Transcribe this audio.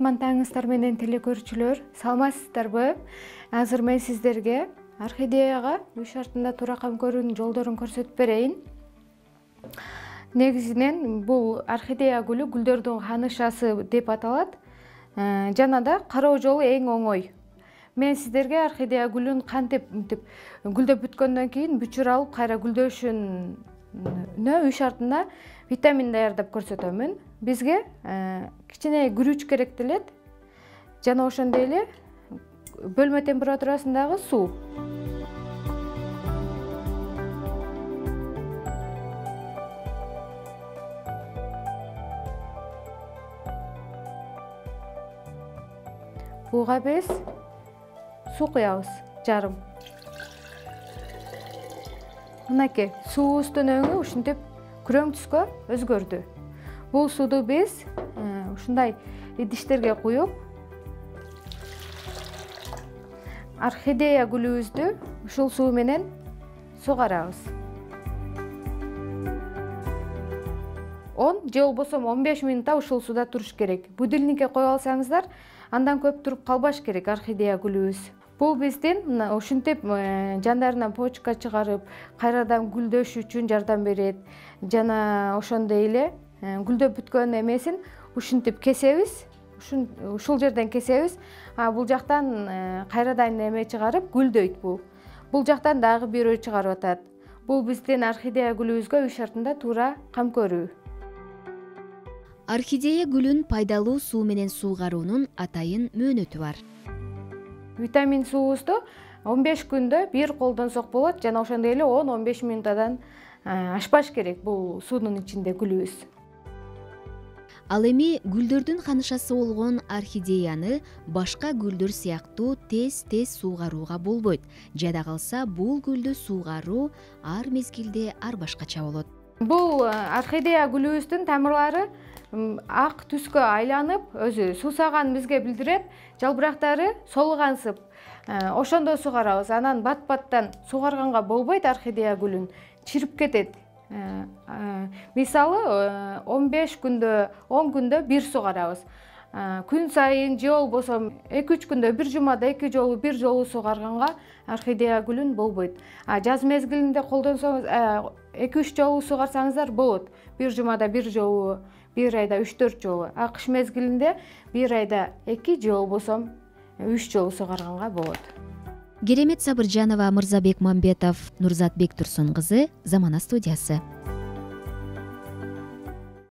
кутман таңыңыздар менен телекөрүүчүлөр, саламатсыздарбы? Азыр мен сиздерге орхидеяга үй шартында туура кам көрүүнүн жолдорун көрсөтүп берейин. Негизинен бул орхидея гүлү гүлдөрдүн ханышасы деп аталат. Жана да кароо жолу эң оңой. Мен сиздерге орхидея гүлүн кантип гүлдөп бүткөндөн кийин бүчүр алып кайра гүлдөшүнө үй шартында витамин даярдап көрсөтөмүн. Бизге кичине күрүч керектелет. Жана ошондой эле бөлмө температурасындагы суу. Буга биз суу куябыз, жарым. Мынакей, суубуздун өңү ушинтип күрөң түскө өзгөрдү. Бул сууду биз ушундай идиштерге куюп, орхидея гүлүбүздү ушул суу менен сугарабыз. 10 же болбосо 15 минутта ушул сууда туруш керек. Будильникке коюп алсаңыздар, андан көп туруп калбаш керек орхидея гүлүбүз. Бул биздин ушинтип жандарынан почка чыгарып, кайрадан гүлдөш үчүн жардам берет. Жана ошондой эле гүлдөп бүткөн эмесин ушинтип кесебиз, ушул жерден кесебиз. Бул жактан кайрадан эме чыгарып гүлдөйт бул. Бул жактан дагы бирөө чыгарып атат. Бул биздин орхидея гүлүбүзгө үй шартында туура кам көрүү. Орхидея гүлүн пайдалуу суу менен суугаруунун атайын мөөнөтү бар. Витамин суубузду 15 күндө бир колдонсок болот, жана ошондой эле 10-15 минутадан ашпаш керек бул суунун ичинде гүлүбүз. Ал эми гүлдөрдүн ханышасы болгон орхидеяны башка гүлдөр сыяктуу тез суугарууга болбойт. Жада калса бул гүлдү суугаруу ар мезгилде ар башкача болот. Бул орхидея гүлүбүздүн тамырлары ак түскө айланып, өзү суусаган бизге билдирет, жалбырактары солгансып. Ошондо суугарабыз. Анан бат-баттан суугарганга болбойт орхидея гүлүн, чирип кетет. Мисалы 15 күндө, 10 күндө бир суугарабыз. Күн сайын же болбосо 2-3 күндө бир жумада 2 жолу, бир жолу суугарганга орхидея гүлүн болбойт. Жаз мезгилинде колдонсоңуз 2-3 жолу суугарсаңыздар болот. Бир жумада бир жолу, бир айда 3-4 жолу. Кыш мезгилинде бир айда 2 же болбосо 3 жолу суугарганга болот. Керемет Сабыржанова, Мырзабек Мамбетов, Нурзат Бектурсун кызы, Замана студиясы.